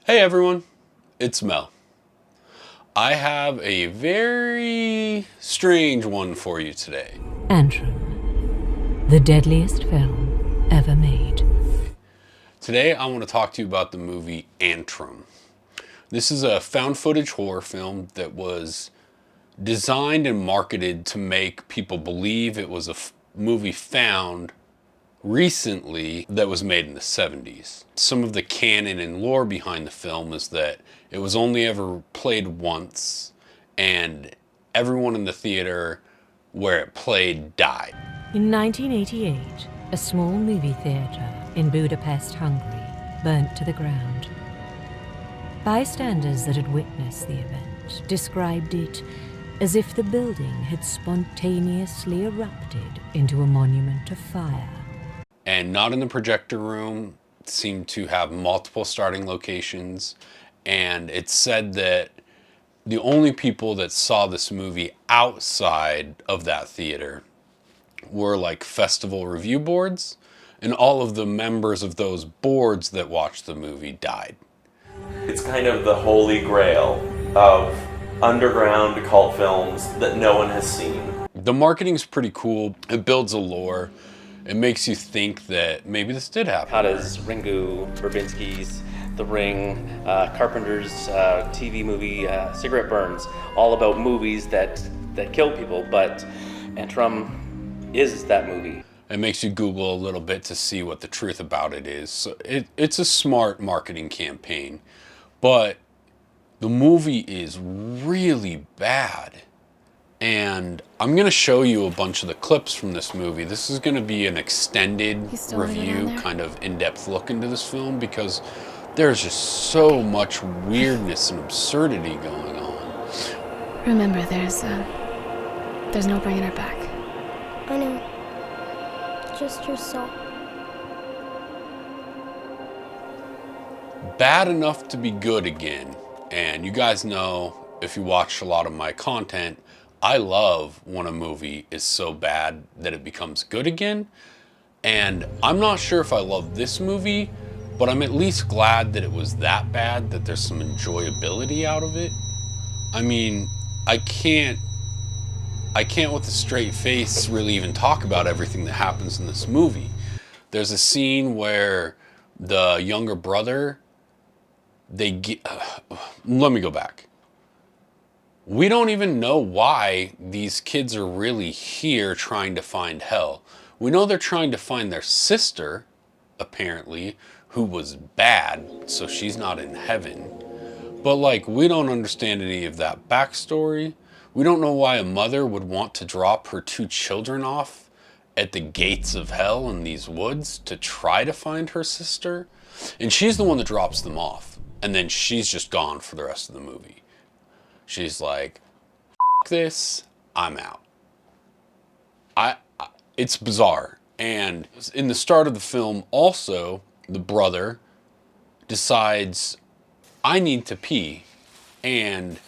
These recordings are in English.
Hey everyone, it's Mel. I have a very strange one for you today. Antrum, the deadliest film ever made. Today I want to talk to you about the movie Antrum. This is a found footage horror film that was designed and marketed to make people believe it was a movie found recently that was made in the 70s. Some of the canon and lore behind the film is that it was only ever played once and everyone in the theater where it played died. In 1988, a small movie theatre in Budapest, Hungary, burnt to the ground. Bystanders that had witnessed the event described it as if the building had spontaneously erupted into a monument of fire. And not in the projector room, it seemed to have multiple starting locations. And it said that the only people that saw this movie outside of that theater were like festival review boards, and all of the members of those boards that watched the movie died. It's kind of the holy grail of underground cult films that no one has seen. The marketing's pretty cool. It builds a lore. It makes you think that maybe this did happen. Hada's, Ringu, Verbinski's, The Ring, Carpenter's TV movie, Cigarette Burns, all about movies that kill people, but Antrum is that movie. It makes you Google a little bit to see what the truth about it is. So it's a smart marketing campaign, but the movie is really bad. And I'm going to show you a bunch of the clips from this movie. This is going to be an extended review, kind of in-depth look into this film, because there's just so much weirdness and absurdity going on. Remember, there's no bringing her back. I know. Just your soul. Bad enough to be good again. And you guys know, if you watch a lot of my content, I love when a movie is so bad that it becomes good again. And I'm not sure if I love this movie, but I'm at least glad that it was that bad, that there's some enjoyability out of it. I mean, I can't with a straight face really even talk about everything that happens in this movie. There's a scene where the younger brother, let me go back. We don't even know why these kids are really here trying to find hell. We know they're trying to find their sister, apparently, who was bad, so she's not in heaven. But like, we don't understand any of that backstory. We don't know why a mother would want to drop her two children off at the gates of hell in these woods to try to find her sister. And she's the one that drops them off. And then she's just gone for the rest of the movie. She's like, F this, I'm out. It's bizarre. And in the start of the film, also, the brother decides, I need to pee. And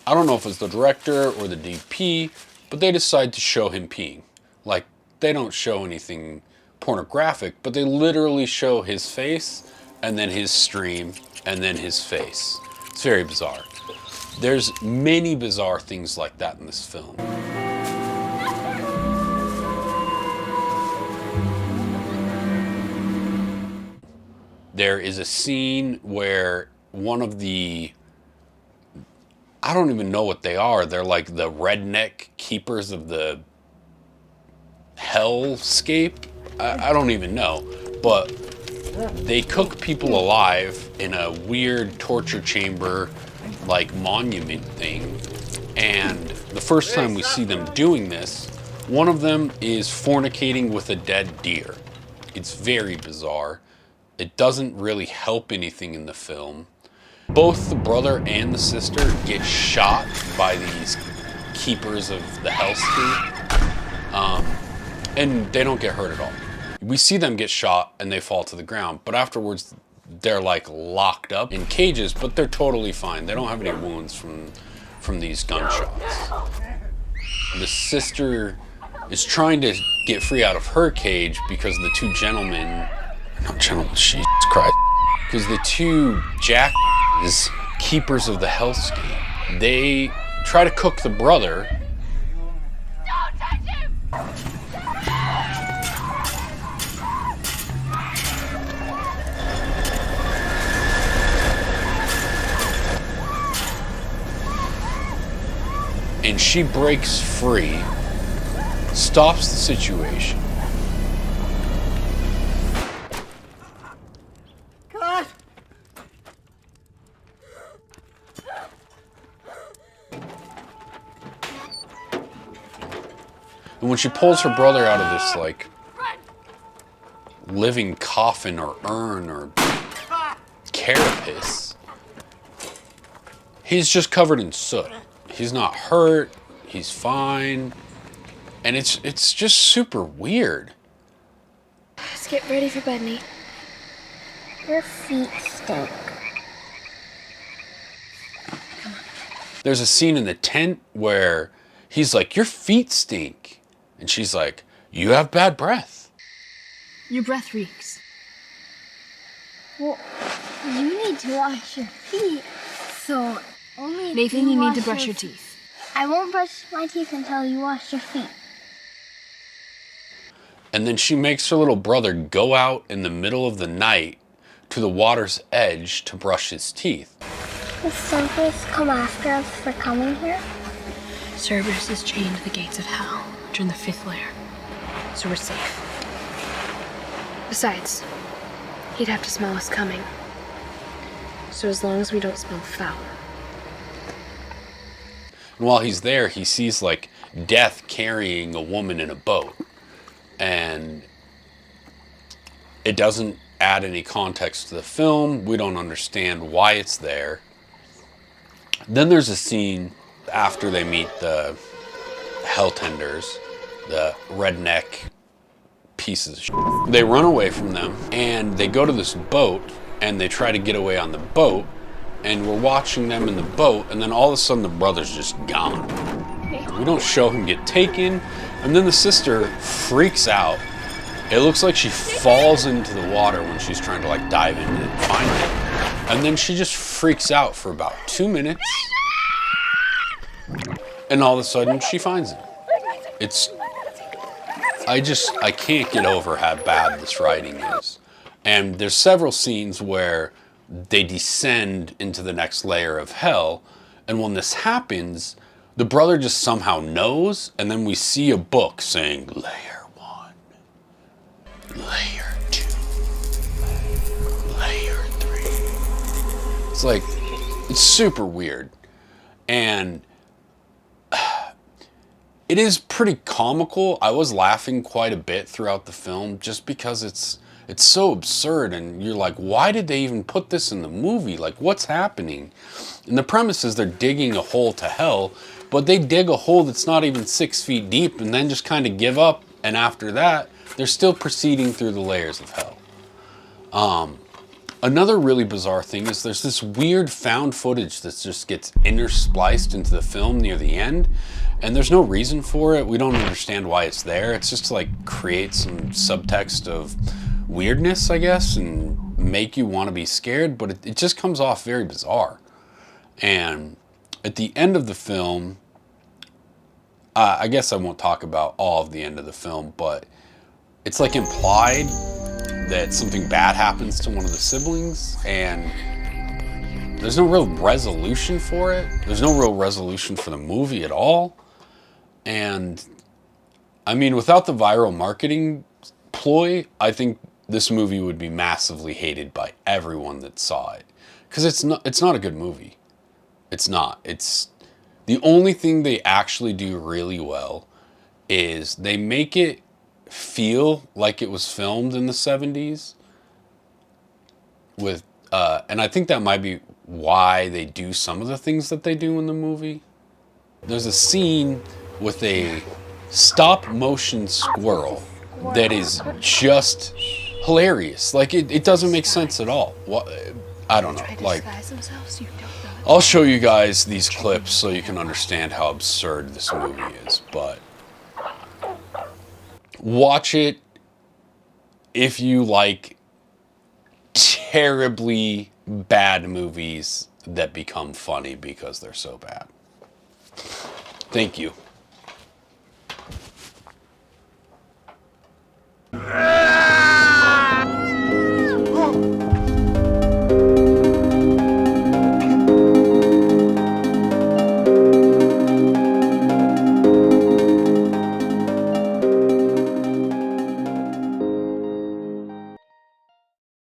I don't know if it's the director or the DP, but they decide to show him peeing. Like, they don't show anything pornographic, but they literally show his face, and then his stream, and then his face. It's very bizarre. There's many bizarre things like that in this film. There is a scene where one of the, I don't even know what they are. They're like the redneck keepers of the hellscape. I don't even know. But they cook people alive in a weird torture chamber, like monument thing. And the first time we see them doing this, one of them is fornicating with a dead deer. It's very bizarre. It doesn't really help anything in the film. Both the brother and the sister get shot by these keepers of the hellscape, and they don't get hurt at all. We see them get shot and they fall to the ground, but afterwards they're like locked up in cages, but they're totally fine. They don't have any wounds from these gunshots. The sister is trying to get free out of her cage because the two gentlemen, not gentlemen, Jesus Christ, because the two jack is keepers of the hellscape. They try to cook the brother. Don't touch him! And she breaks free, stops the situation. God! And when she pulls her brother out of this, like, living coffin or urn or carapace, he's just covered in soot. He's not hurt, he's fine, and it's just super weird. Let's get ready for bed, Nate. Your feet stink. There's a scene in the tent where he's like, your feet stink. And she's like, you have bad breath. Your breath reeks. Well, you need to wash your feet. So, only if Nathan, you need wash to brush your teeth. I won't brush my teeth until you wash your feet. And then she makes her little brother go out in the middle of the night to the water's edge to brush his teeth. Will Cerberus come after us for coming here? Cerberus is chained to the gates of hell, which are in the 5th layer, so we're safe. Besides, he'd have to smell us coming. So as long as we don't smell foul. And while he's there, he sees like death carrying a woman in a boat. And it doesn't add any context to the film. We don't understand why it's there. Then there's a scene after they meet the helltenders, the redneck pieces of shit. They run away from them and they go to this boat and they try to get away on the boat, and we're watching them in the boat, and then all of a sudden the brother's just gone. We don't show him get taken, and then the sister freaks out. It looks like she falls into the water when she's trying to like dive in and find him. And then she just freaks out for about 2 minutes. And all of a sudden she finds him. I can't get over how bad this writing is. And there's several scenes where they descend into the next layer of hell. And when this happens, the brother just somehow knows. And then we see a book saying, Layer 1, Layer 2, Layer 3. It's like, it's super weird. And it is pretty comical. I was laughing quite a bit throughout the film just because it's so absurd, and you're like, why did they even put this in the movie? Like, what's happening? And the premise is they're digging a hole to hell, but they dig a hole that's not even 6 feet deep and then just kind of give up, and after that, they're still proceeding through the layers of hell. Another really bizarre thing is there's this weird found footage that just gets interspliced into the film near the end, and there's no reason for it. We don't understand why it's there. It's just to like create some subtext of weirdness, I guess, and make you want to be scared, but it just comes off very bizarre. And at the end of the film, I guess I won't talk about all of the end of the film, but it's like implied that something bad happens to one of the siblings, and there's no real resolution for it. There's no real resolution for the movie at all. And I mean, without the viral marketing ploy, I think this movie would be massively hated by everyone that saw it, because it's not a good movie. It's not. It's the only thing they actually do really well is they make it feel like it was filmed in the 70s with and I think that might be why they do some of the things that they do in the movie. There's a scene with a stop motion squirrel that is just hilarious. Like it doesn't make sense at all. I don't know. Like, I'll show you guys these clips so you can understand how absurd this movie is, but watch it if you like terribly bad movies that become funny because they're so bad. Thank you.